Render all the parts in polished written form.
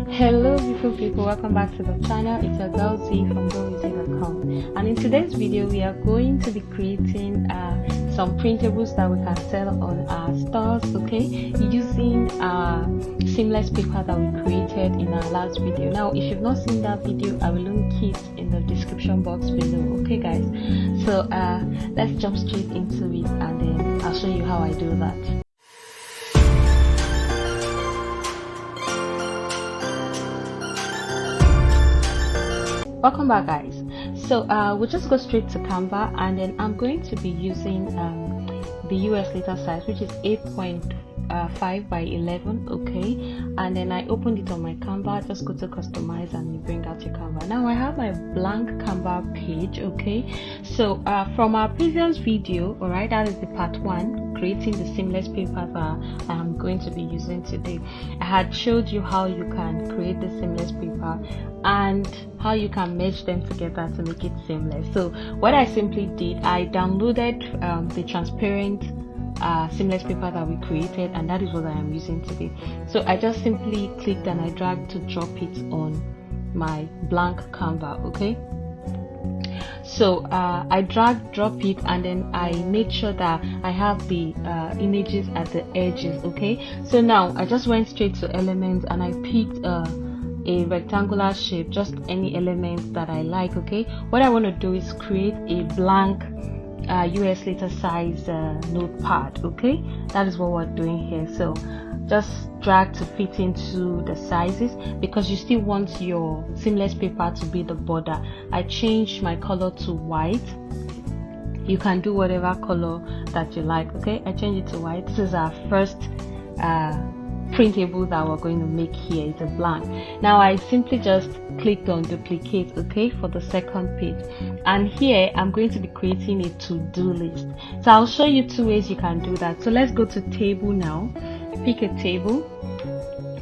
Hello beautiful people, welcome back to the channel. It's your girl Z from GoWithZ.com, and in today's video we are going to be creating some printables that we can sell on our stores, okay, using seamless paper that we created in our last video. Now if you've not seen that video, I will link it in the description box below, okay guys. So let's jump straight into it and then I'll show you how I do that. Welcome back guys. So we'll just go straight to Canva, and then I'm going to be using the US letter size, which is 8.5 by 11, okay, and then I opened it on my Canva. Just go to customize and you bring out your Canva. Now I have my blank Canva page, okay. So from our previous video, all right, that is the part 1, creating the seamless paper that I'm going to be using today. I had showed you how you can create the seamless paper and how you can merge them together to make it seamless. So what I simply did, I downloaded the transparent seamless paper that we created, and that is what I am using today. So I just simply clicked and I dragged to drop it on my blank Canva, okay. So I drop it, and then I made sure that I have the images at the edges, okay. So now I just went straight to elements and I picked a rectangular shape, just any element that I like, okay. What I want to do is create a blank US letter size notepad, okay. That is what we're doing here. So just drag to fit into the sizes, because you still want your seamless paper to be the border. I changed my color to white. You can do whatever color that you like, okay. I changed it to white. This is our first printable that we're going to make here. It's a blank. Now I simply just clicked on duplicate, okay, for the second page, and here I'm going to be creating a to-do list. So I'll show you 2 ways you can do that. So let's go to table now. Pick a table,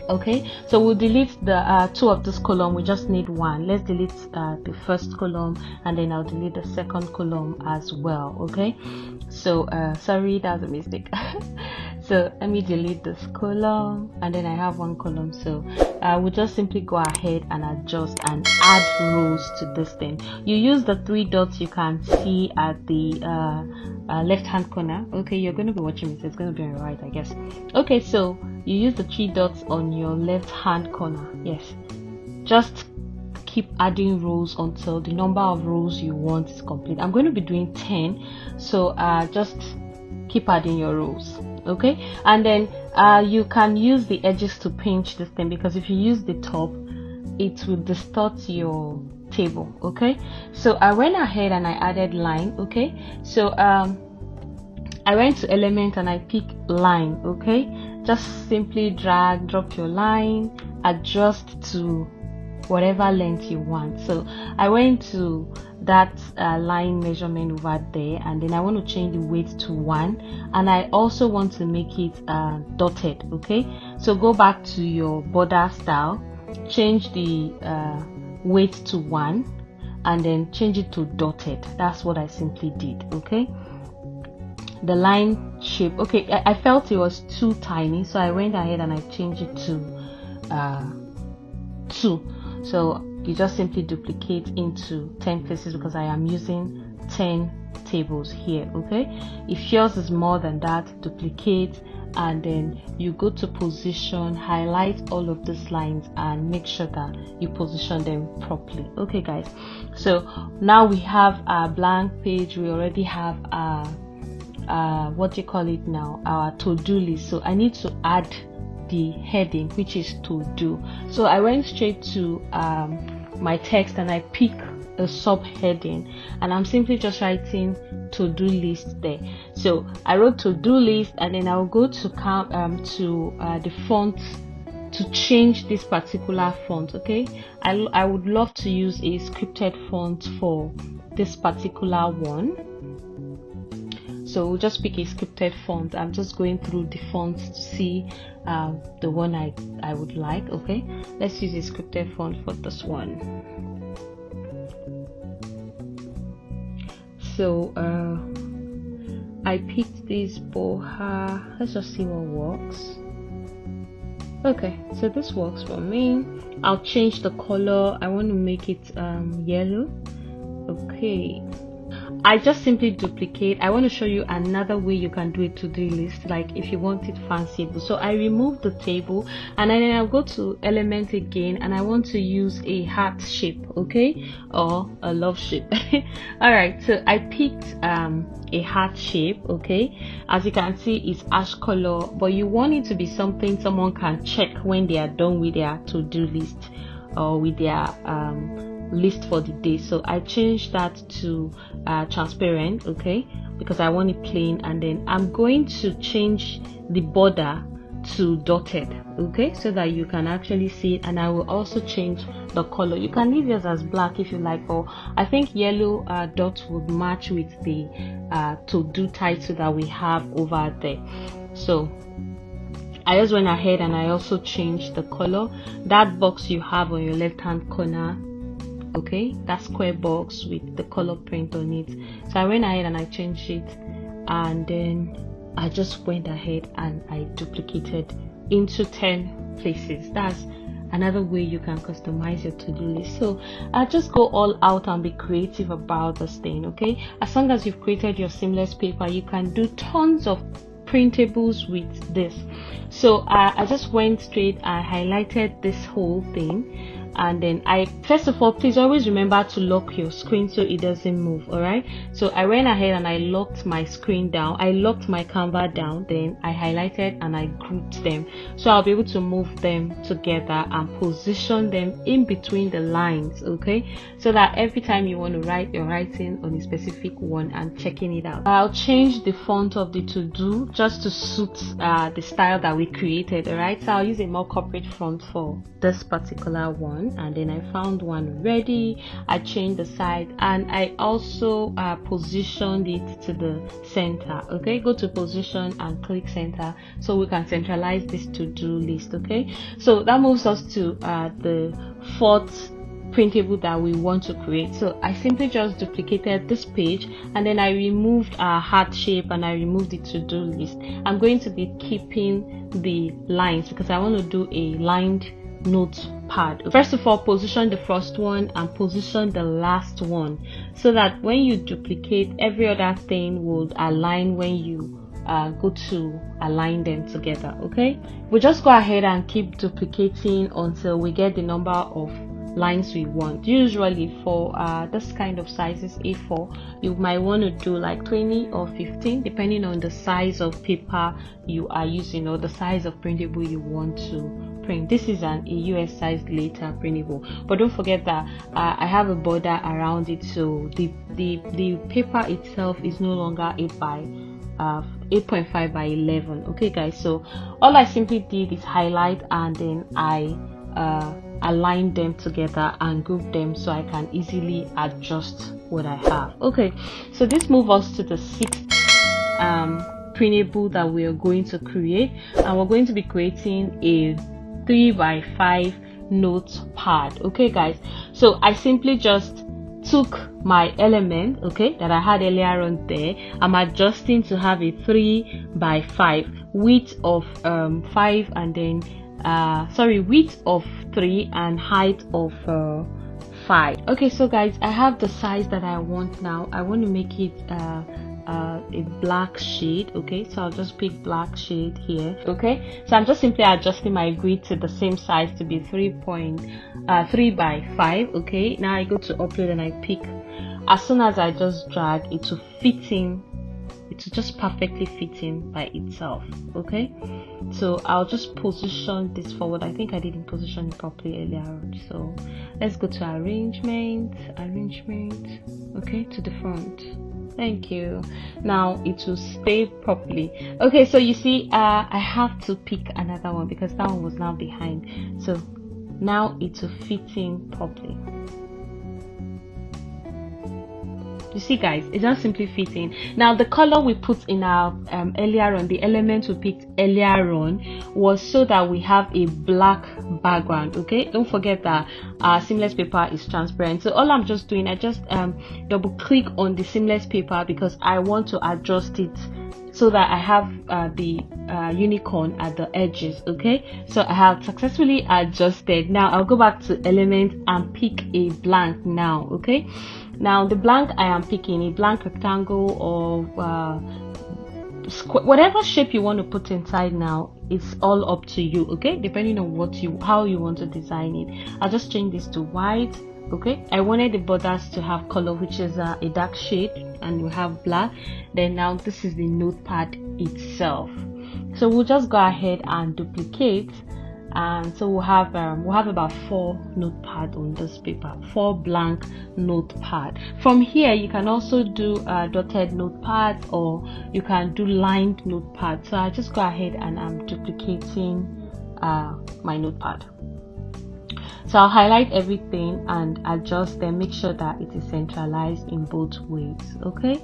okay. So we'll delete the 2 of this column. We just need 1. Let's delete the first column, and then I'll delete the second column as well, okay. So sorry, that was a mistake. So let me delete this column, and then I have 1 column. So we'll just simply go ahead and adjust and add rows to this thing. You use the 3 dots you can see at the left hand corner, okay. You're going to be watching me, so it's going to be on the right, I guess. Okay, so you use the 3 dots on your left hand corner. Yes, just keep adding rows until the number of rows you want is complete. I'm going to be doing 10, so just keep adding your rows, okay. And then you can use the edges to pinch this thing, because if you use the top, it will distort your table, okay. So I went ahead and I added line, okay. So I went to element and I picked line, okay. Just simply drag, drop your line, adjust to whatever length you want. So I went to that line measurement over there, and then I want to change the weight to 1, and I also want to make it dotted, okay. So go back to your border style, change the weight to 1, and then change it to dotted. That's what I simply did, okay. The line shape, okay, I felt it was too tiny, so I went ahead and I changed it to 2. So you just simply duplicate into 10 places, because I am using 10 tables here, okay. If yours is more than that, duplicate, and then you go to position, highlight all of these lines and make sure that you position them properly, okay guys. So now we have our blank page. We already have our what do you call it now, our to-do list. So I need to add the heading, which is to do. So I went straight to my text and I pick a subheading, and I'm simply just writing to-do list there. So I wrote to-do list, and then I'll go to the font to change this particular font, okay. I would love to use a scripted font for this particular one. So we'll just pick a scripted font. I'm just going through the fonts to see the one I would like, okay. Let's use a scripted font for this one. So I picked this Boha. Let's just see what works. Okay, so this works for me. I'll change the color. I want to make it yellow. Okay, I just simply duplicate. I want to show you another way you can do a to-do list, like if you want it fanciful. So I remove the table and then I'll go to element again, and I want to use a heart shape, okay, or a love shape. All right, so I picked a heart shape. Okay, as you can see, it's ash color, but you want it to be something someone can check when they are done with their to-do list or with their list for the day. So I changed that to transparent, okay, because I want it plain. And then I'm going to change the border to dotted, okay, so that you can actually see it. And I will also change the color. You can leave yours as black if you like, or I think yellow dots would match with the to-do title that we have over there. So I just went ahead and I also changed the color. That box you have on your left hand corner, okay, that square box with the color print on it. So I went ahead and I changed it, and then I just went ahead and I duplicated into 10 places. That's another way you can customize your to-do list. So I just go all out and be creative about this thing, okay. As long as you've created your seamless paper, you can do tons of printables with this. So I just went straight, I highlighted this whole thing, and then I first of all, please always remember to lock your screen so it doesn't move. All right, so I went ahead and I locked my screen down, I locked my Canva down, then I highlighted and I grouped them, so I'll be able to move them together and position them in between the lines, okay, so that every time you want to write, you're writing on a specific one and checking it out. I'll change the font of the to-do just to suit the style that we created. All right, so I'll use a more corporate font for this particular one, and then I found one ready. I changed the size and I also positioned it to the center. Okay, go to position and click center so we can centralize this to-do list. Okay, so that moves us to the fourth printable that we want to create. So I simply just duplicated this page, and then I removed our heart shape and I removed the to-do list. I'm going to be keeping the lines because I want to do a lined notepad. First of all, position the first one and position the last one so that when you duplicate, every other thing will align when you go to align them together. Okay, we'll just go ahead and keep duplicating until we get the number of lines we want. Usually for this kind of sizes, A4, you might want to do like 20 or 15 depending on the size of paper you are using or the size of printable you want to print. This is a US size later printable, but don't forget that I have a border around it, so the paper itself is no longer 8.5 by 11. Okay guys, so all I simply did is highlight and then I align them together and group them so I can easily adjust what I have. Okay, so this moves us to the sixth printable that we are going to create, and we're going to be creating a 3x5 notepad. Okay guys, so I simply just took my element, okay, that I had earlier on there. I'm adjusting to have a 3x5 width of 5 and then width of 3 and height of 5. Okay, so guys, I have the size that I want now. I want to make it a black shade. Okay, so I'll just pick black shade here. Okay, so I'm just simply adjusting my grid to the same size to be 3x5. Okay, now I go to upload and I pick. As soon as I just drag, it will fit in, it will just perfectly fit in by itself. Okay, so I'll just position this forward. I think I didn't position it properly earlier on, so let's go to arrangement, okay, to the front. Thank you. Now it will stay properly. Okay, so you see I have to pick another one because that one was now behind, so now it will fit in properly. You see guys, it's not simply fitting. Now the color we put in our earlier on, the element we picked earlier on was so that we have a black background. Okay, don't forget that our seamless paper is transparent. So all I'm just doing, I just double click on the seamless paper because I want to adjust it so that I have the unicorn at the edges. Okay, so I have successfully adjusted. Now I'll go back to element and pick a blank now. Okay, now the blank I am picking, a blank rectangle or square, whatever shape you want to put inside. Now it's all up to you, okay, depending on how you want to design it. I'll just change this to white. Okay, I wanted the borders to have color, which is a dark shade, and we have black. Then now this is the notepad itself, so we'll just go ahead and duplicate, and so we'll have about 4 notepad on this paper, 4 blank notepad. From here you can also do dotted notepad, or you can do lined notepad. So I just go ahead and I'm duplicating my notepad. So I'll highlight everything and adjust them, make sure that it is centralized in both ways. Okay,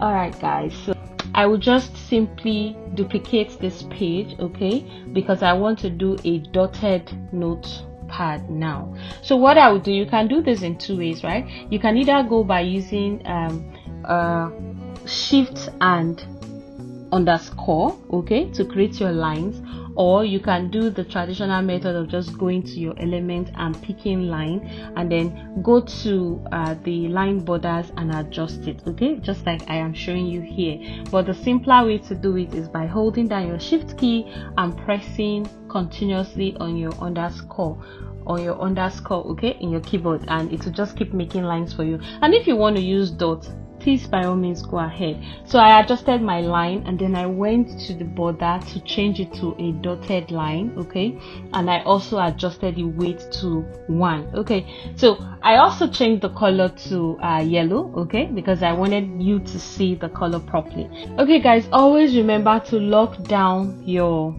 all right guys, so I will just simply duplicate this page, okay, because I want to do a dotted notepad now. So what I will do, you can do this in 2 ways, right? You can either go by using shift and underscore, okay, to create your lines, or you can do the traditional method of just going to your element and picking line, and then go to the line borders and adjust it, okay, just like I am showing you here. But the simpler way to do it is by holding down your shift key and pressing continuously on your underscore, okay, in your keyboard, and it will just keep making lines for you. And if you want to use dots, please by all means go ahead. So I adjusted my line, and then I went to the border to change it to a dotted line, okay, and I also adjusted the weight to 1. Okay, so I also changed the color to yellow, okay, because I wanted you to see the color properly. Okay guys, always remember to lock down your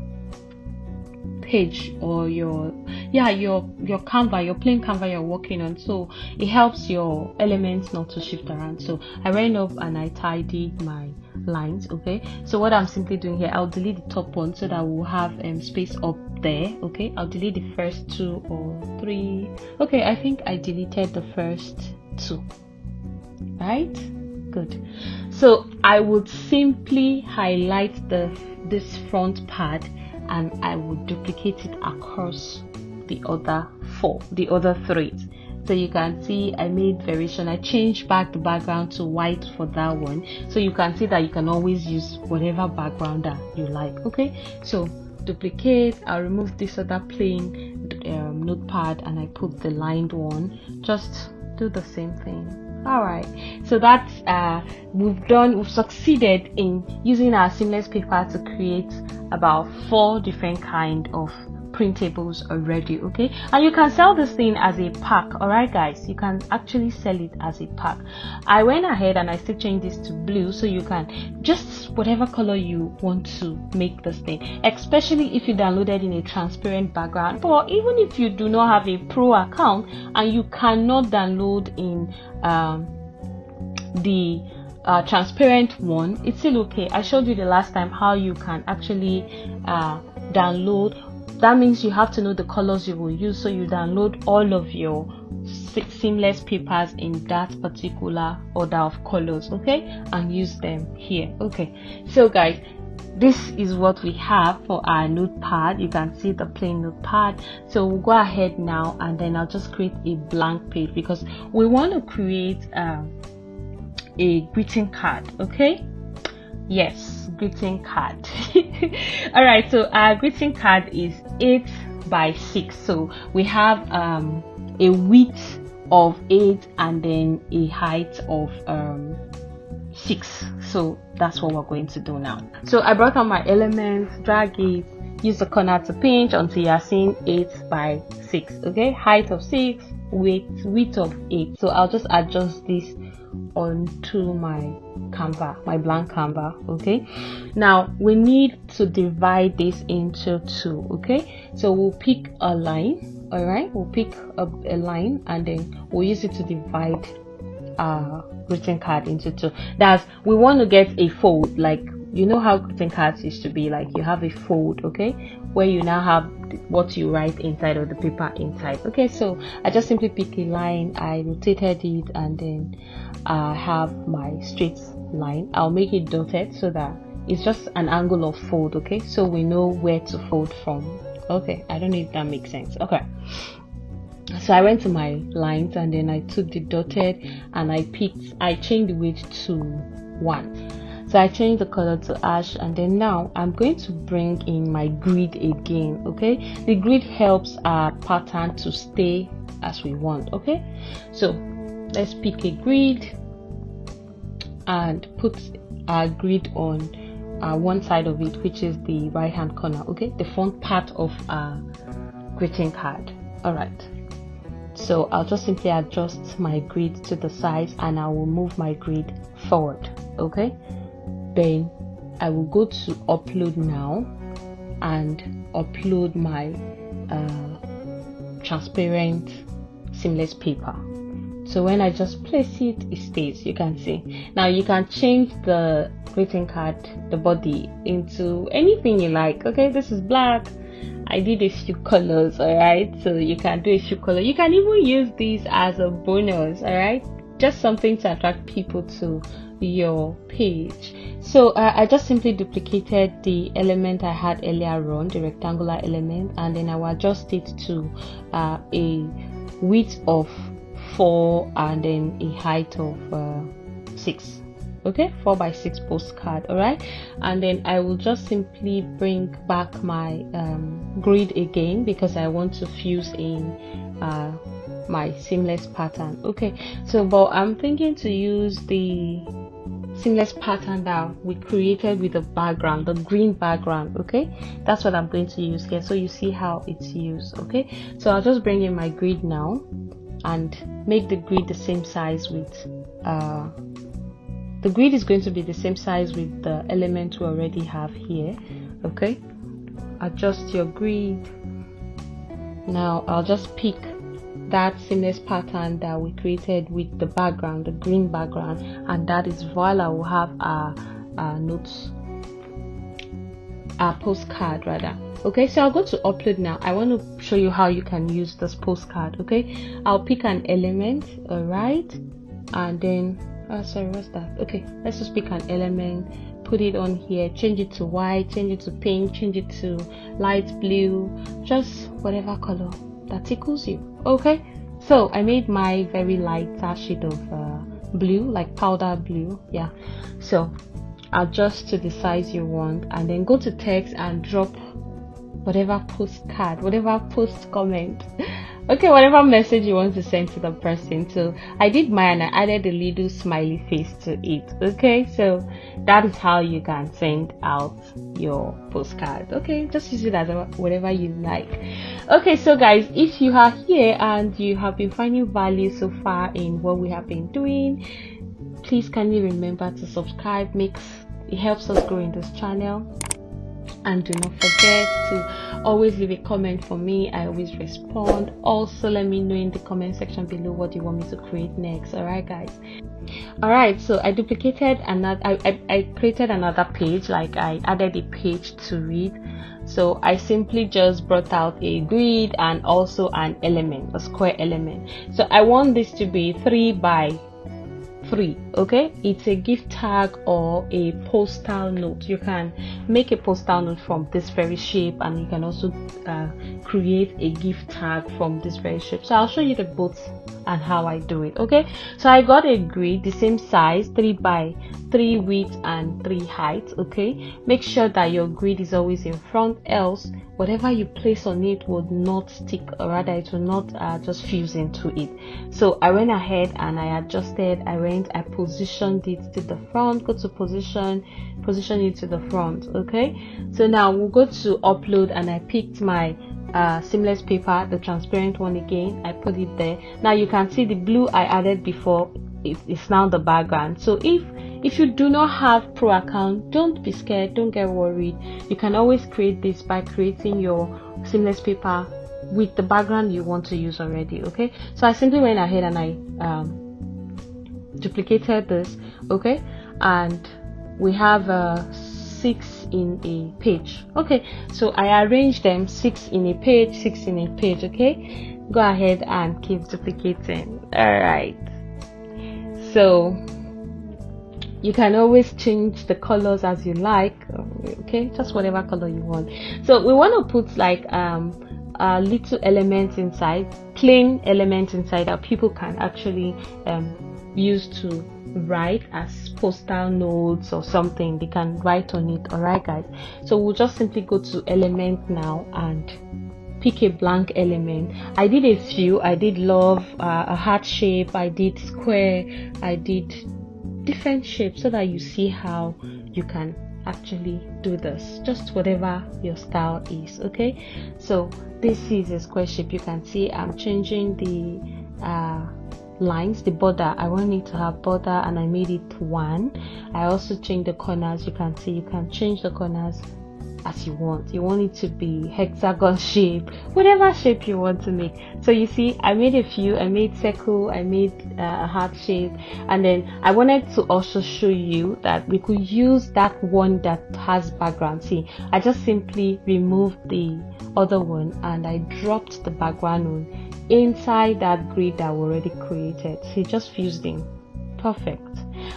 page or your Canva, your plain Canva you're working on, so it helps your elements not to shift around. So I went up and I tidied my lines. Okay, so what I'm simply doing here, I'll delete the top one so that we'll have space up there. Okay, I'll delete the first 2 or 3. Okay, I think I deleted the first 2, right? Good. So I would simply highlight this front part, and I would duplicate it across the other 3. So you can see I made variation. I changed back the background to white for that one, so you can see that you can always use whatever background that you like. Okay, so duplicate, I'll remove this other plain notepad, and I put the lined one. Just do the same thing. All right, so that's we've succeeded in using our seamless paper to create about 4 different kind of printables already. Okay, and you can sell this thing as a pack. All right guys, you can actually sell it as a pack. I went ahead and I still changed this to blue, so you can just whatever color you want to make this thing, especially if you downloaded in a transparent background. Or even if you do not have a pro account and you cannot download in the transparent one, it's still okay. I showed you the last time how you can actually download. That means you have to know the colors you will use, so you download all of your seamless papers in that particular order of colors, okay, and use them here. Okay, so guys, this is what we have for our notepad. You can see the plain notepad. So we'll go ahead now, and then I'll just create a blank page because we want to create a greeting card. Okay, yes, greeting card. All right, so our greeting card is 8 by 6, so we have a width of 8 and then a height of 6. So that's what we're going to do now. So I brought out my elements, drag it, use the corner to pinch until you are seeing 8 by 6. Okay, height of 6, width of 8. So I'll just adjust this onto my Canva, my blank Canva. Okay, now we need to divide this into 2. Okay, so we'll pick a line. All right, we'll pick a line, and then we'll use it to divide our greeting card into 2. That's, we want to get a fold, like you know how greeting cards used to be, like you have a fold, okay, where you now have what you write inside of the paper inside. Okay, so I just simply pick a line, I rotated it, and then I have my straight line. I'll make it dotted so that it's just an angle of fold, okay, so we know where to fold from. Okay, I don't know if that makes sense. Okay, so I went to my lines and then I took the dotted and I changed the weight to 1. So I changed the color to ash, and then now I'm going to bring in my grid again. Okay, the grid helps our pattern to stay as we want. Okay, so let's pick a grid and put our grid on one side of it, which is the right hand corner, okay, the front part of our greeting card. All right, so I'll just simply adjust my grid to the size and I will move my grid forward. Okay, then I will go to upload now and upload my transparent seamless paper. So when I just place it, it stays. You can see. Now you can change the greeting card, the body, into anything you like. Okay, this is black. I did a few colors. All right, so you can do a few colors. You can even use these as a bonus. All right, just something to attract people to your page. So I just simply duplicated the element I had earlier on, the rectangular element, and then I will adjust it to a width of 4 and then a height of 6. Okay, 4 by 6 postcard. All right, and then I will just simply bring back my grid again because I want to fuse in my seamless pattern. Okay, so but I'm thinking to use the seamless pattern that we created with the background, the green background. Okay, that's what I'm going to use here, so you see how it's used. Okay, so I'll just bring in my grid now and make the grid the same size with the grid is going to be the same size with the element we already have here. Okay, adjust your grid. Now I'll just pick that seamless pattern that we created with the background, the green background, and that is voila, we'll have our notes, our postcard rather. Okay, so I'll go to upload now. I want to show you how you can use this postcard. Okay, I'll pick an element, all right, and then sorry, what's that? Okay, let's just pick an element, put it on here, change it to white, change it to pink, change it to light blue, just whatever color that tickles you. Okay, so I made my very light shade of blue, like powder blue. Yeah, so adjust to the size you want and then go to text and drop whatever postcard, whatever post comment, okay, whatever message you want to send to the person. So I did mine, I added a little smiley face to it. Okay, so that is how you can send out your postcard. Okay, just use it as whatever you like. Okay, so guys, if you are here and you have been finding value so far in what we have been doing, please kindly remember to subscribe. It helps us grow in this channel. And do not forget to always leave a comment for me. I always respond. Also, let me know in the comment section below what you want me to create next. All right, guys. All right, so I duplicated another. I created another page. Like I added a page to read. So I simply just brought out a grid and also an element, a square element. So I want this to be 3 by 3. Okay, it's a gift tag or a postal note. You can make a postal note from this very shape, and you can also create a gift tag from this very shape. So I'll show you the both and how I do it. Okay, so I got a grid the same size, 3 by 3 width and 3 height. Okay, make sure that your grid is always in front, else whatever you place on it would not stick, or rather it will not just fuse into it. So I went ahead and I adjusted. I positioned it to the front. Go to position it to the front. Okay, so now we'll go to upload and I picked my seamless paper, the transparent one again. I put it there. Now you can see the blue I added before, it's now the background. So if you do not have pro account, don't be scared, don't get worried. You can always create this by creating your seamless paper with the background you want to use already. Okay, so I simply went ahead and I duplicated this. Okay, and we have 6 in a page. Okay, so I arrange them 6 in a page, 6 in a page. Okay, go ahead and keep duplicating. All right, so you can always change the colors as you like. Okay, just whatever color you want. So we want to put like little elements inside, plain elements inside that people can actually use to write as postal notes or something. They can write on it. All right, guys, so we'll just simply go to element now and pick a blank element. I did a few. I did love, a heart shape, I did square, I did different shapes, so that you see how you can actually do this, just whatever your style is. Okay, so this is a square shape. You can see I'm changing the lines, the border. I want it to have border, and I made it 1. I also changed the corners. You can see you can change the corners as you want. You want it to be hexagon shape, whatever shape you want to make. So you see, I made a few. I made circle, I made a heart shape, and then I wanted to also show you that we could use that one that has background. See, I just simply removed the other one and I dropped the background one inside that grid that we already created. So just fused in. Perfect.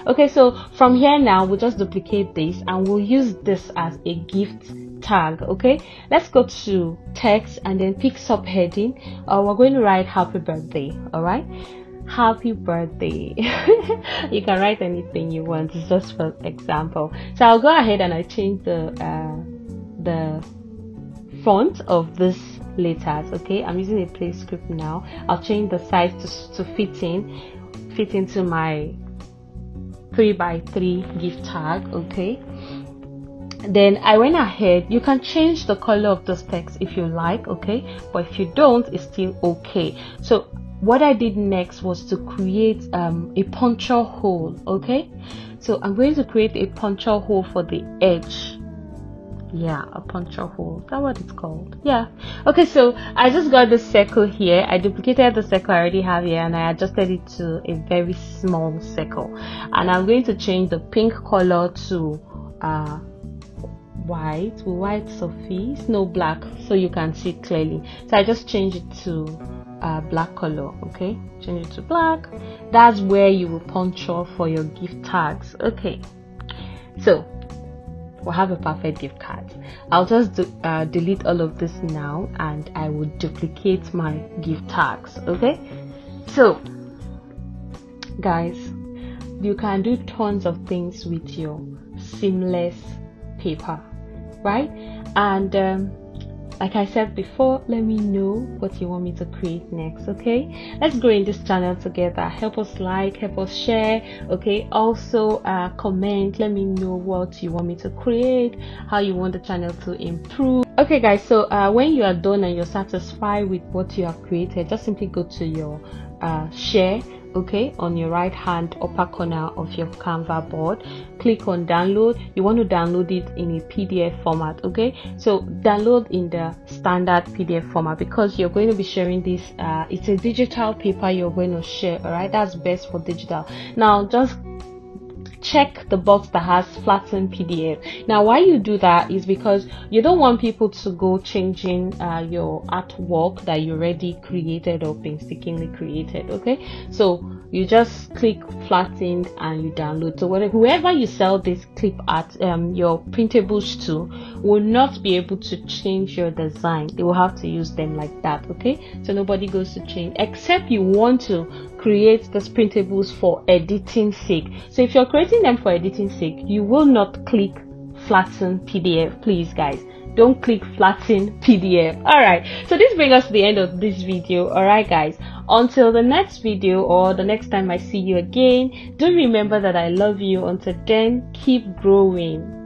Okay, so from here now we'll just duplicate this and we'll use this as a gift tag. Okay, let's go to text and then pick subheading. We're going to write happy birthday. All right, happy birthday. You can write anything you want. It's just for example. So I'll go ahead and I change the font of this letters. Okay, I'm using a play script now. I'll change the size to fit into my 3x3 gift tag. Okay, then I went ahead. You can change the color of this text if you like. Okay, but if you don't, it's still okay. So what I did next was to create a puncture hole. Okay, so I'm going to create a puncture hole for the edge. Yeah, a puncture hole. Is that what it's called? Yeah. Okay, so I just got the circle here. I duplicated the circle I already have here and I adjusted it to a very small circle. And I'm going to change the pink color to white surface, no black, so you can see clearly. So I just changed it to black color. Okay, change it to black. That's where you will puncture for your gift tags. Okay, so we'll have a perfect gift card. I'll just delete all of this now and I will duplicate my gift tags. Okay, so guys, you can do tons of things with your seamless paper, right? And like I said before, let me know what you want me to create next. Okay, let's grow in this channel together. Help us like, help us share. Okay, also comment, let me know what you want me to create, how you want the channel to improve. Okay guys, so when you are done and you're satisfied with what you have created, just simply go to your share, okay, on your right hand upper corner of your Canva board. Click on download. You want to download it in a PDF format. Okay, so download in the standard PDF format because you're going to be sharing this. It's a digital paper you're going to share. All right, that's best for digital. Now just check the box that has flattened PDF. Now why you do that is because you don't want people to go changing your artwork that you already created or painstakingly created. Okay, so you just click flattened and you download. So whoever you sell this clip at, your printables to will not be able to change your design. They will have to use them like that. Okay, so nobody goes to change except you want to create these printables for editing sake. So if you're creating them for editing sake, you will not click flatten PDF. Please guys, don't click flatten PDF. All right, so this brings us to the end of this video. All right guys, until the next video or the next time I see you again, do remember that I love you. Until then, keep growing.